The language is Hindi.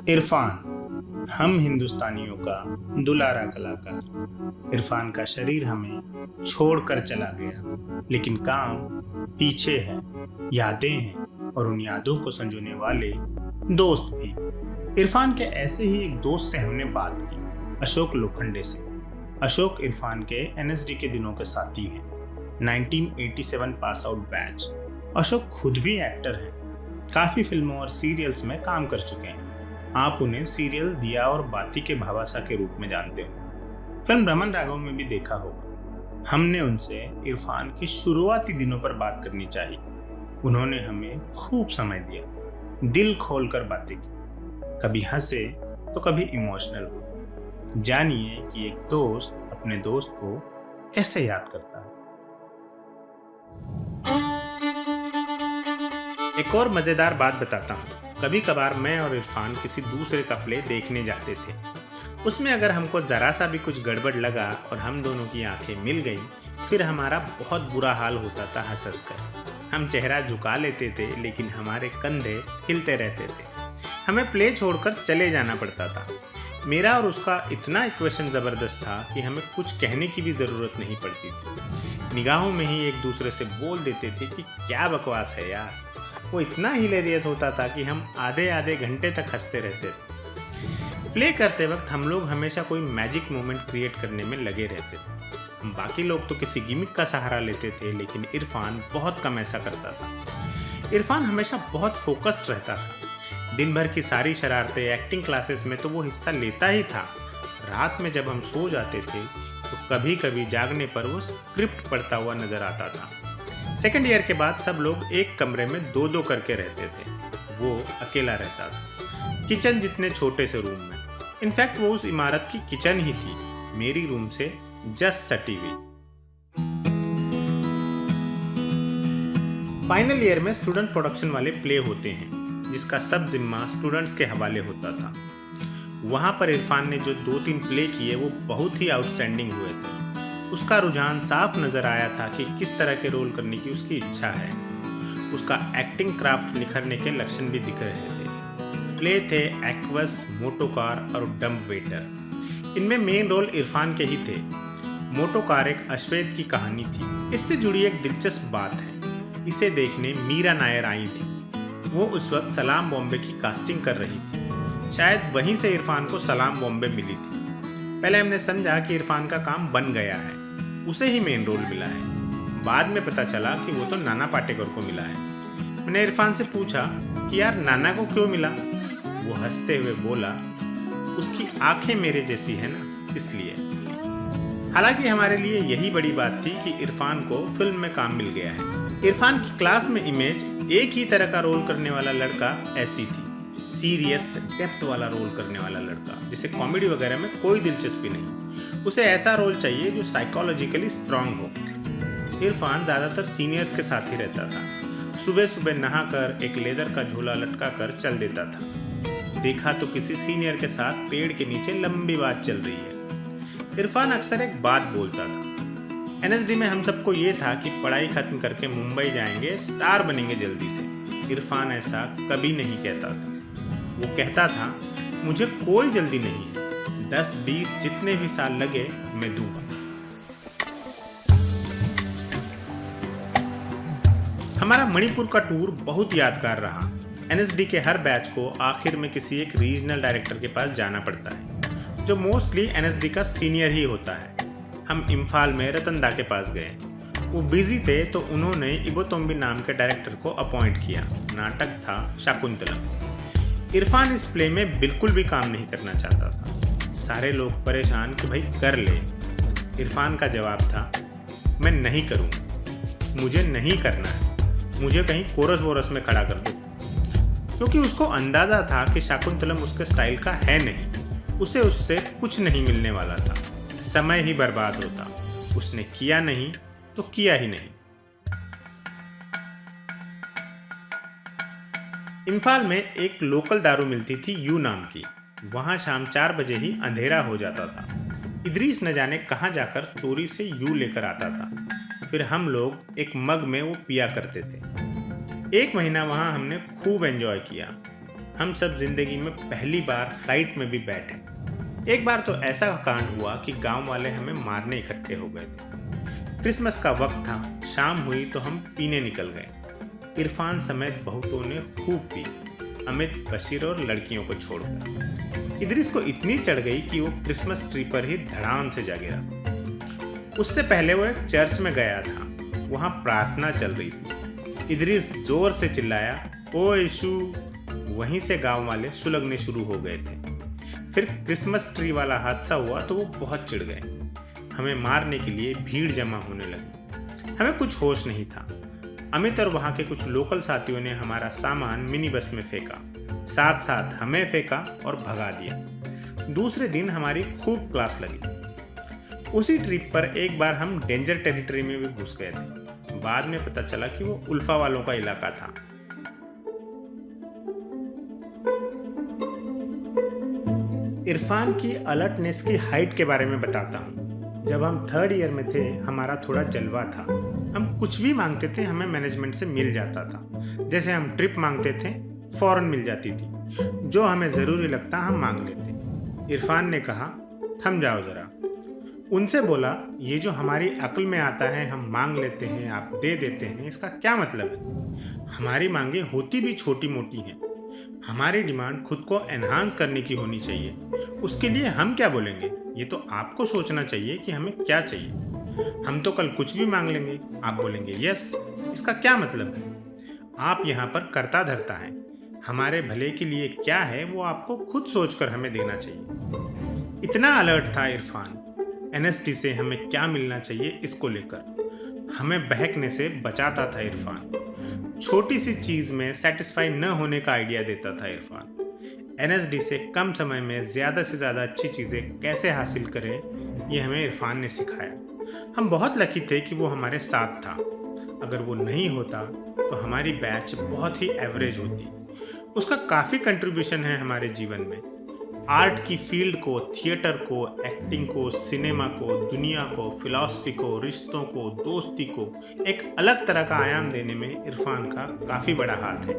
इरफान, हम हिंदुस्तानियों का दुलारा कलाकार। इरफान का शरीर हमें छोड़कर चला गया, लेकिन काम पीछे है, यादें हैं और उन यादों को संजोने वाले दोस्त भी। इरफान के ऐसे ही एक दोस्त से हमने बात की, अशोक लोखंडे से। अशोक इरफान के एनएसडी के दिनों के साथी हैं, 1987 पास आउट बैच। अशोक खुद भी एक्टर हैं, काफी फिल्मों और सीरियल्स में काम कर चुके हैं। आप उन्हें सीरियल दिया और बाती के भावासा के रूप में जानते हो, फिल्म रमन राघव में भी देखा होगा। हमने उनसे इरफान की शुरुआती दिनों पर बात करनी चाहिए। उन्होंने हमें खूब समय दिया, दिल खोलकर बातें की, कभी हंसे तो कभी इमोशनल हुए। जानिए कि एक दोस्त अपने दोस्त को कैसे याद करता है। एक और मजेदार बात बताता हूँ। कभी कभार मैं और इरफान किसी दूसरे का प्ले देखने जाते थे। उसमें अगर हमको जरा सा भी कुछ गड़बड़ लगा और हम दोनों की आंखें मिल गईं, फिर हमारा बहुत बुरा हाल होता था हंस हंस कर। हम चेहरा झुका लेते थे, लेकिन हमारे कंधे हिलते रहते थे। हमें प्ले छोड़कर चले जाना पड़ता था। मेरा और उसका इतना इक्वेशन ज़बरदस्त था कि हमें कुछ कहने की भी ज़रूरत नहीं पड़ती थी। निगाहों में ही एक दूसरे से बोल देते थे कि क्या बकवास है यार। वो इतना हिलेरियस होता था कि हम आधे आधे घंटे तक हंसते रहते थे। प्ले करते वक्त हम लोग हमेशा कोई मैजिक मोमेंट क्रिएट करने में लगे रहते थे। बाकी लोग तो किसी गिमिक का सहारा लेते थे, लेकिन इरफान बहुत कम ऐसा करता था। इरफान हमेशा बहुत फोकस्ड रहता था। दिन भर की सारी शरारतें, एक्टिंग क्लासेस में तो वो हिस्सा लेता ही था। रात में जब हम सो जाते थे तो कभी कभी जागने पर वो स्क्रिप्ट पढ़ता हुआ नजर आता था। सेकेंड ईयर के बाद सब लोग एक कमरे में दो दो करके रहते थे। वो अकेला रहता था, किचन जितने छोटे से रूम में। इनफैक्ट वो उस इमारत की किचन ही थी, मेरी रूम से जस्ट सटी हुई। फाइनल ईयर में स्टूडेंट प्रोडक्शन वाले प्ले होते हैं, जिसका सब जिम्मा स्टूडेंट्स के हवाले होता था। वहां पर इरफान ने जो 2-3 प्ले किए वो बहुत ही आउटस्टैंडिंग हुए थे। उसका रुझान साफ नजर आया था कि किस तरह के रोल करने की उसकी इच्छा है। उसका एक्टिंग क्राफ्ट निखरने के लक्षण भी दिख रहे थे। प्ले थे एक्वस, मोटोकार और डम्प वेटर। इनमें मेन रोल इरफान के ही थे। मोटोकार एक अश्वेत की कहानी थी। इससे जुड़ी एक दिलचस्प बात है, इसे देखने मीरा नायर आई थी। वो उस वक्त सलाम बॉम्बे की कास्टिंग कर रही थी। शायद वहीं से इरफान को सलाम बॉम्बे मिली थी। पहले हमने समझा कि इरफान का काम बन गया है, उसे ही मेन रोल मिला है। बाद में पता चला कि वो तो नाना पाटेकर को मिला है। मैंने इरफान से पूछा कि यार नाना को क्यों मिला। वो हंसते हुए बोला, उसकी आंखें मेरे जैसी है ना, इसलिए। हालांकि हमारे लिए यही बड़ी बात थी कि इरफान को फिल्म में काम मिल गया है। इरफान की क्लास में इमेज एक ही तरह का रोल करने वाला लड़का ऐसी थी, सीरियस डेप्थ वाला रोल करने वाला लड़का, जिसे कॉमेडी वगैरह में कोई दिलचस्पी नहीं। उसे ऐसा रोल चाहिए जो साइकोलॉजिकली स्ट्रांग हो। इरफान ज़्यादातर सीनियर्स के साथ ही रहता था। सुबह सुबह नहाकर एक लेदर का झोला लटका कर चल देता था। देखा तो किसी सीनियर के साथ पेड़ के नीचे लंबी बात चल रही है। इरफान अक्सर एक बात बोलता था। एनएसडी में हम सबको ये था कि पढ़ाई खत्म करके मुंबई जाएंगे, स्टार बनेंगे जल्दी से। इरफान ऐसा कभी नहीं कहता था। वो कहता था, मुझे कोई जल्दी नहीं है, 10-20 जितने भी साल लगे मैं दूंगा। हमारा मणिपुर का टूर बहुत यादगार रहा। एनएसडी के हर बैच को आखिर में किसी एक रीजनल डायरेक्टर के पास जाना पड़ता है, जो मोस्टली एनएसडी का सीनियर ही होता है। हम इम्फाल में रतन दा के पास गए। वो बिजी थे तो उन्होंने इबोतोम्बी नाम के डायरेक्टर को अपॉइंट किया। नाटक था शाकुंतलम। इरफान इस प्ले में बिल्कुल भी काम नहीं करना चाहता था। सारे लोग परेशान कि भाई कर ले। इरफान का जवाब था, मैं नहीं करूँगा, मुझे नहीं करना है, मुझे कहीं कोरस वोरस में खड़ा कर दो। क्योंकि उसको अंदाज़ा था कि शाकुंतलम उसके स्टाइल का है नहीं, उसे उससे कुछ नहीं मिलने वाला था, समय ही बर्बाद होता। उसने किया नहीं तो किया ही नहीं। इम्फाल में एक लोकल दारू मिलती थी यू नाम की। वहाँ शाम 4 बजे ही अंधेरा हो जाता था। इदरीस न जाने कहाँ जाकर चोरी से यू लेकर आता था। फिर हम लोग एक मग में वो पिया करते थे। 1 महीना वहाँ हमने खूब एंजॉय किया। हम सब जिंदगी में पहली बार फ्लाइट में भी बैठे। एक बार तो ऐसा कांड हुआ कि गांव वाले हमें मारने इकट्ठे हो गए थे। क्रिसमस का वक्त था, शाम हुई तो हम पीने निकल गए। इरफान समेत बहुतों ने खूब पी, अमित, बशीर और लड़कियों को छोड़कर। इदरीस को इतनी चढ़ गई कि वो क्रिसमस ट्री पर ही धड़ाम से जा गिरा। उससे पहले वो एक चर्च में गया था, वहां प्रार्थना चल रही थी। इदरीस जोर से चिल्लाया, ओ यीशु। वहीं से गांव वाले सुलगने शुरू हो गए थे। फिर क्रिसमस ट्री वाला हादसा हुआ तो वो बहुत चिढ़ गए। हमें मारने के लिए भीड़ जमा होने लगी। हमें कुछ होश नहीं था। अमित और वहां के कुछ लोकल साथियों ने हमारा सामान मिनी बस में फेंका, साथ साथ हमें फेंका और भगा दिया। दूसरे दिन हमारी खूब क्लास लगी। उसी ट्रिप पर एक बार हम डेंजर टेरिटरी में भी घुस गए थे। बाद में पता चला कि वो उल्फा वालों का इलाका था। इरफान की अलर्टनेस की हाइट के बारे में बताता हूँ। जब हम 3rd ईयर में थे, हमारा थोड़ा जलवा था। हम कुछ भी मांगते थे, हमें मैनेजमेंट से मिल जाता था। जैसे हम ट्रिप मांगते थे, फौरन मिल जाती थी। जो हमें ज़रूरी लगता हम मांग लेते। इरफान ने कहा, थम जाओ ज़रा। उनसे बोला, ये जो हमारी अक्ल में आता है हम मांग लेते हैं, आप दे देते हैं, इसका क्या मतलब है? हमारी मांगे होती भी छोटी मोटी हैं। हमारी डिमांड खुद को एनहांस करने की होनी चाहिए। उसके लिए हम क्या बोलेंगे, ये तो आपको सोचना चाहिए कि हमें क्या चाहिए। हम तो कल कुछ भी मांग लेंगे, आप बोलेंगे यस। इसका क्या मतलब है? आप यहाँ पर करता धरता है। हमारे भले के लिए क्या है वो आपको खुद सोचकर हमें देना चाहिए। इतना अलर्ट था इरफान। एनएसडी से हमें क्या मिलना चाहिए इसको लेकर हमें बहकने से बचाता था इरफान। छोटी सी चीज़ में सेटिस्फाई न होने का आइडिया देता था इरफान। एनएसडी से कम समय में ज़्यादा से ज़्यादा अच्छी चीज़ें कैसे हासिल करें, ये हमें इरफान ने सिखाया। हम बहुत लकी थे कि वो हमारे साथ था। अगर वो नहीं होता तो हमारी बैच बहुत ही एवरेज होती। उसका काफ़ी कंट्रीब्यूशन है हमारे जीवन में। आर्ट की फील्ड को, थिएटर को, एक्टिंग को, सिनेमा को, दुनिया को, फिलॉसफी को, रिश्तों को, दोस्ती को एक अलग तरह का आयाम देने में इरफान का काफ़ी बड़ा हाथ है।